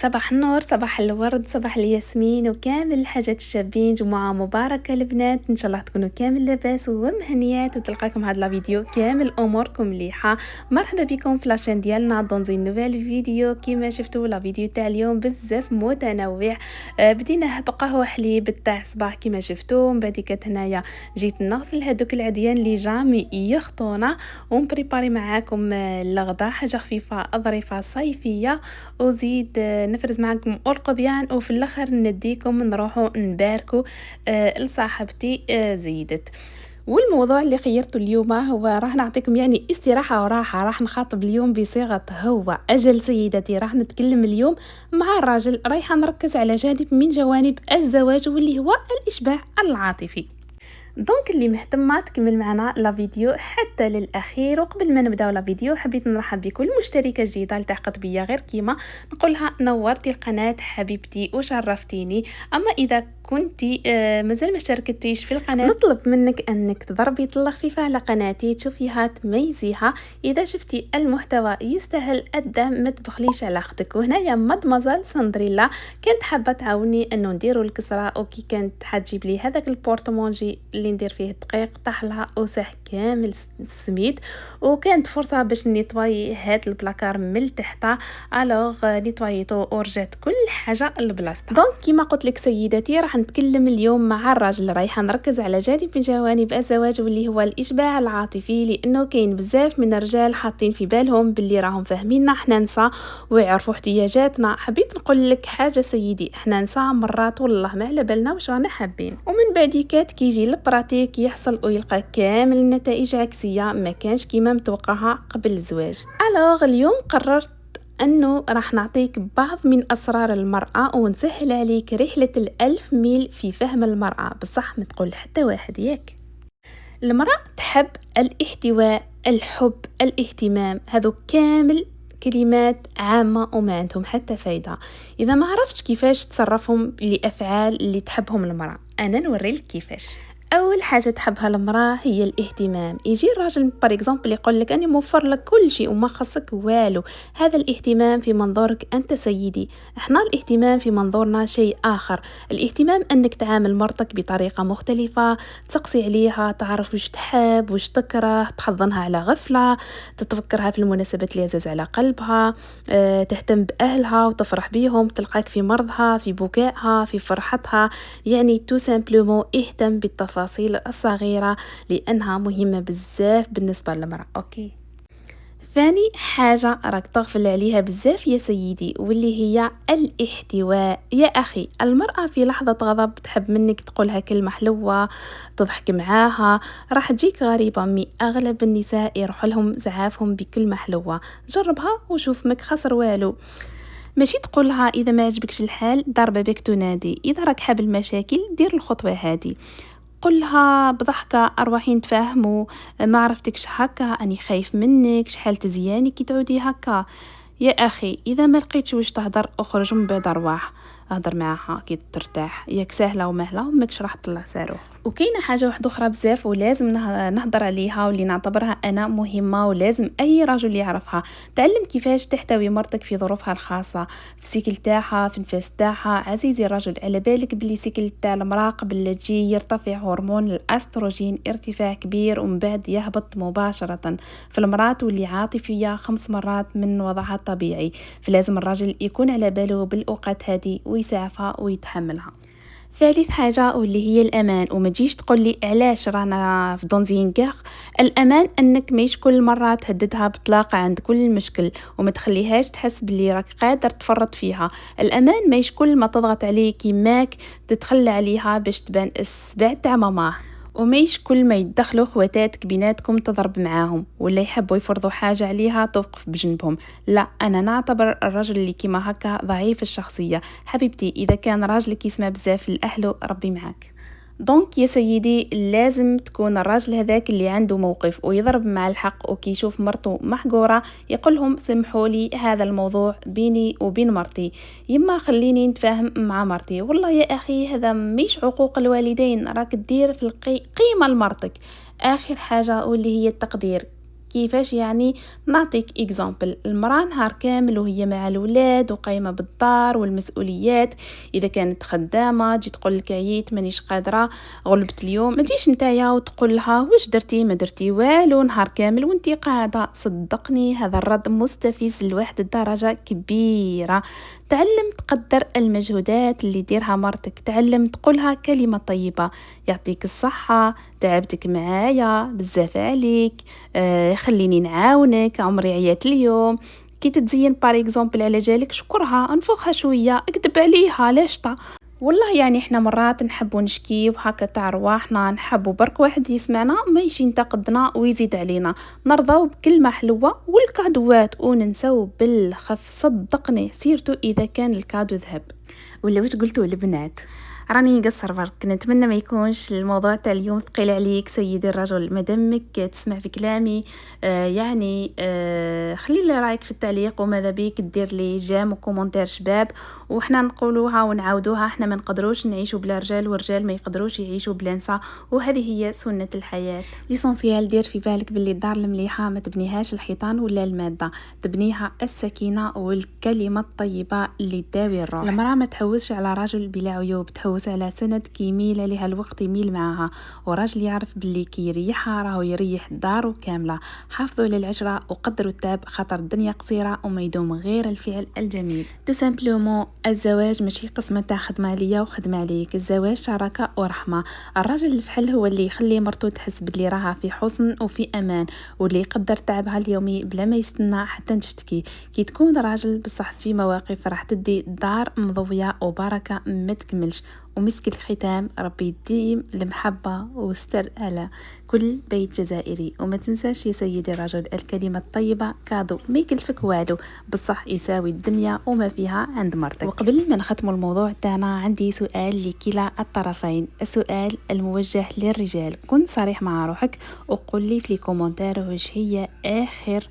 صباح النور، صباح الورد، صباح الياسمين وكامل الحاجات الشابين. جمعة مباركة البنات، ان شاء الله تكونوا كامل لاباس ومهنيات وتلقاكم هاد لا فيديو كامل اموركم مليحه. مرحبا بكم في لاشين ديالنا دون زين نوفيل فيديو. كيما شفتوا لا فيديو تاع اليوم بزاف متنوع. بديناه بقهوه حليب تاع صباح كيما شفتوا، من بعد كانت هنايا جيت نغسل هذوك العديان اللي جامي يخطونا ونبريباري معاكم الغدا، حاجه خفيفه ظريفه صيفيه. وزيد نفرز معكم القضيان وفي الاخر نديكم نروحوا نباركوا لصاحبتي زيدت. والموضوع اللي خيرته اليوم هو راح نعطيكم يعني استراحة وراحة. راح نخاطب اليوم بصيغة هو أجل سيدتي. راح نتكلم اليوم مع الراجل، رايحة نركز على جانب من جوانب الزواج واللي هو الإشباع العاطفي. دونك اللي مهتمه تكمل معنا لا فيديو حتى للاخير. وقبل ما نبداو لا فيديو حبيت نرحب بكل مشتركه جديده التحقت بيا غير كيما نقولها نورتي القناه حبيبتي وشرفتيني. اما اذا كنتي مازال ما اشتركتيش في القناه نطلب منك انك تضربي طله خفيفه على قناتي تشوفيها تميزيها. اذا شفتي المحتوى يستاهل الدعم ما تبخليش على اختك. وهنايا مادمازال ساندريلا كانت حابه تعاوني انه نديروا الكسره، اوكي كانت حتجيب لي هذاك البورتمونجي اللي ندير فيه الدقيق طاح لها وسح كامل السميد. وكانت فرصه باش نيطواي هاد البلاكار من التحت. الوغ نيطوايتو ورجعت كل حاجه لبلاصتها. دونك كيما قلت لك سيداتي راح نتكلم اليوم مع الراجل. رايحه نركز على جانب من جوانب الزواج واللي هو الاشباع العاطفي، لانه كاين بزاف من الرجال حاطين في بالهم باللي راهم فاهميننا حنا نساء ويعرفوا احتياجاتنا. حبيت نقول لك حاجه سيدي، احنا نساء مرات والله ما على بالنا واش رانا حابين، ومن بعد كات كيجي البراتيك يحصل ويلقى كامل النتائج عكسيه ما كانش كيما متوقعها قبل الزواج. الوغ اليوم قررت أنه راح نعطيك بعض من أسرار المرأة ونسهل عليك رحلة الألف ميل في فهم المرأة. بصح ما تقول حتى واحد ياك. المرأة تحب الاحتواء، الحب، الاهتمام، هذو كامل كلمات عامة وما عندهم حتى فايدة إذا ما عرفتش كيفاش تصرفهم لأفعال اللي تحبهم المرأة. أنا نوريلك كيفاش. اول حاجه تحبها المراه هي الاهتمام. يجي الراجل بار اكزامبل يقول لك اني موفر لك كل شيء وما خصك والو. هذا الاهتمام في منظورك انت سيدي. احنا الاهتمام في منظورنا شيء اخر. الاهتمام انك تعامل مرتك بطريقه مختلفه، تسقسي عليها، تعرف وش تحب وش تكره، تحضنها على غفله، تتفكرها في المناسبات اللي عزاز على قلبها، تهتم باهلها وتفرح بيهم، تلقاك في مرضها، في بكائها، في فرحتها. يعني تو سامبلومون اهتم بالتفاصيل الصغيرة لأنها مهمة بزاف بالنسبة للمرأة. أوكي. ثاني حاجة راك تغفل عليها بزاف يا سيدي واللي هي الاحتواء. يا أخي المرأة في لحظة غضب تحب منك تقولها كلمة حلوة، تضحك معاها، راح تجيك غريبة مي أغلب النساء يروح لهم زعافهم بكلمة حلوة. جربها وشوف مك خسر والو. ماشي تقولها اذا ما عجبكش الحال ضربه بك تنادي. اذا راك حاب المشاكل دير الخطوه هذه، قلها بضحكه ارواحي نتفاهموا، ما عرفتكش هكا اني خايف منك، شحال تزياني كي تعودي هكا. يا اخي اذا ما لقيتش واش تهضر اخرج من بعد ارواح، اهضر معاها كي ترتاح. ياك سهله ومهله وماكش راح تطلع صاروخ. وكاينه حاجه واحده اخرى بزاف ولازم نهضر عليها واللي نعتبرها انا مهمه ولازم اي رجل يعرفها. تعلم كيفاش تحتوي مرتك في ظروفها الخاصه، في السيكل تاعها، في النفاس تاعها. عزيزي الرجل على بالك بلي سيكل تاع المراه قبل لا تجي يرتفع هرمون الاستروجين ارتفاع كبير ومن بعد يهبط مباشره. في المراه تولي عاطفيه 5 مرات من وضعها الطبيعي، فلازم الراجل يكون على باله بالاوقات هذه ويسعفها ويتحملها. ثالث حاجة واللي هي الأمان. وما تجيش تقول لي علاش رانا في دونزينغار. الأمان أنك مايش كل مرة تهددها بطلاق عند كل مشكل وما تخليهاش تحس باللي راك قادر تفرط فيها. الأمان مايش كل ما تضغط عليه كيماك تتخلى عليها باش تبان السبع تاع ماماه. ومايش كل ما يدخلوا خواتاتك بيناتكم تضرب معاهم ولا يحبوا يفرضوا حاجة عليها توقف بجنبهم. لا، أنا نعتبر الرجل اللي كيما هكا ضعيف الشخصية. حبيبتي إذا كان راجلك يسمع بزاف لأهله ربي معاك. دونك يا سيدي لازم تكون الراجل هذاك اللي عنده موقف ويضرب مع الحق وكي يشوف مرته محقورة يقولهم سمحوا لي هذا الموضوع بيني وبين مرتي، يما خليني نتفاهم مع مرتي. والله يا أخي هذا مش عقوق الوالدين، راك تدير في قيمة لمرتك. آخر حاجة واللي هي التقدير. كيفاش يعني. نعطيك اكزامبل، المراه نهار كامل وهي مع الولاد وقايمه بالدار والمسؤوليات، اذا كانت خدامه تجي تقول لك عييت مانيش قادره غلبت اليوم، ما تجيش نتايا وتقول لها واش درتي ما درتي والو نهار كامل وانتي قاعده. صدقني هذا الرد مستفز لواحد الدرجه كبيره. تعلم تقدر المجهودات اللي ديرها مرتك، تعلم تقولها كلمه طيبه، يعطيك الصحه، تعبتك معايا بزاف عليك، خليني نعاونك، عمري عيات اليوم. كي تتزين بار اكزومبل على جالك شكرها، انفخها شويه، اكذب عليها لاش طا. والله يعني احنا مرات نحبوا نشكي وهكا تاع رواحنا، نحبوا برك واحد يسمعنا ما يجي ينتقدنا ويزيد علينا، نرضاو بكلمه حلوه والكادوات وننساو بالخف. صدقني سيرتو اذا كان الكادو ذهب. ولا واش قلتوا البنات؟ راني نقصر برك، نتمنى ما يكونش الموضوع تاع اليوم ثقيل عليك سيدي الرجل. مادامك تسمع في كلامي يعني خلي لي رايك في التعليق، وماذا بيك دير لي جيم وكومنتير شباب، وحنا نقولوها ونعاودوها، احنا ما نقدروش نعيشوا بلا رجال والرجال ما يقدروش يعيشوا بلا نساء، وهذه هي سنة الحياة. ليسونسيال دير في بالك باللي الدار المليحة ما تبنيهاش الحيطان ولا المادة، تبنيها السكينة والكلمة الطيبة اللي تداوي الروح. المرأة ما تحوسش على راجل بلا عيوب، تحوس على سند كيميل عليها الوقت يميل معاها، وراجل يعرف باللي كي يريحها راهو يريح داره كاملة. حافظوا على العشرة وقدروا التعب، خاطر الدنيا قصيرة وما يدوم غير الفعل الجميل. تو سامبلومون الزواج ماشي قسمة تاع خدمة عليا وخدمة عليك، الزواج شراكة ورحمة. الراجل الفحل هو اللي يخلي مرتو تحس باللي راها في حسن وفي امان، واللي يقدر تعبها اليومي بلا ما يستنى حتى تشتكي. كي تكون راجل بصح في مواقف راح تدي دار مضوية وبركة ما تكملش. ومسك الختام ربي يديم المحبة والستر على كل بيت جزائري. وما تنساش يا سيدي الرجل، الكلمة الطيبة كادو ما يكلفك والو، بصح يساوي الدنيا وما فيها عند مرتك. وقبل ما نختم الموضوع تاعنا عندي سؤال لكلا الطرفين. السؤال الموجه للرجال، كن صريح مع روحك وقول لي في الكومنتار واش هي آخر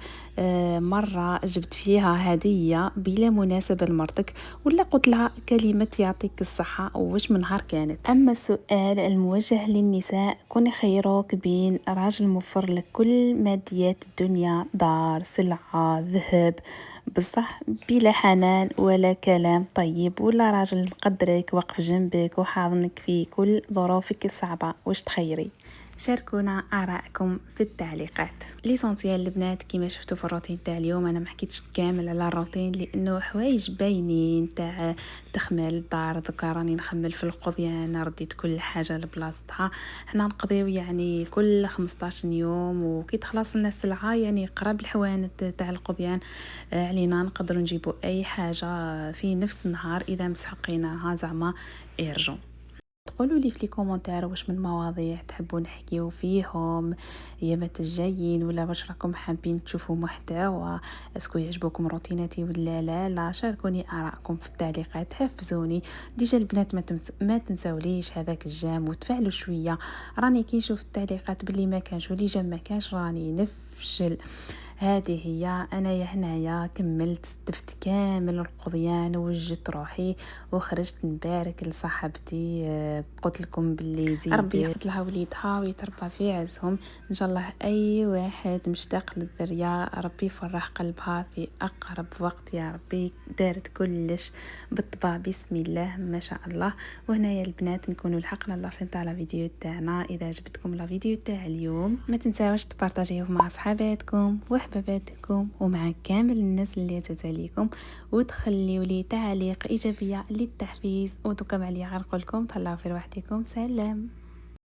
مرة جبت فيها هدية بلا مناسبة لمرتك، ولا قلت لها كلمة يعطيك الصحة وواش من نهار كانت. أما السؤال الموجه للنساء، كوني خيروك بين راجل موفر لك كل ماديات الدنيا، دار، سلعة، ذهب، بصح بلا حنان ولا كلام طيب، ولا راجل مقدرك واقف جنبك وحاضنك في كل ظروفك الصعبة، واش تخيري؟ شاركونا آراءكم في التعليقات. ليسونسيال البنات كيما شفتوا في الروتين تاع اليوم، انا ما حكيتش كامل على الروتين لانه حوايج باينين تاع تخمال الدار. ذكا راني نخمل في القضيان، رديت كل حاجه لبلاصتها. حنا نقضيو يعني كل 15 يوم، وكي تخلص لنا السلعه يعني قرب الحوانت تاع القضيان علينا نقدروا نجيبوا اي حاجه في نفس النهار اذا مسحقيناها زعما ايرجون. قولوا لي في الكومنتار واش من مواضيع تحبوا نحكيو فيهم ايامات الجايين، ولا واش راكم حابين تشوفوا محتوى، اسكو يعجبكم روتيناتي ولا لا. شاركوني ارائكم في التعليقات، حفزوني. ديجا البنات ما تنساوليش هذاك الجام وتفعلوا شويه. راني كي نشوف التعليقات باللي ما كانش ولي جا ما كانش راني نفشل. هذه هي انايا هنايا كملت استفدت كامل القضيان ووجدت روحي وخرجت نبارك لصاحبتي. قلت لكم باللي زيد ربي يحفظ لها وليدها ويتربى في عزهم ان شاء الله. اي واحد مشتاق للذريه ربي يفرح قلبها في اقرب وقت يا ربي. دارت كلش بالطبع بسم الله ما شاء الله. وهنايا البنات نكونوا لحقنا اللافين تاع الفيديو تاعنا. اذا عجبتكم الفيديو تاع اليوم ما تنساوش تبارطاجيوه مع صحاباتكم وحباباتكم ومع كامل الناس اللي عزيزة عليكم، وتخليوا لي تعليق ايجابيه للتحفيز. ودوكا معليا غنقول لكم تهلاو في روحتكم. سلام.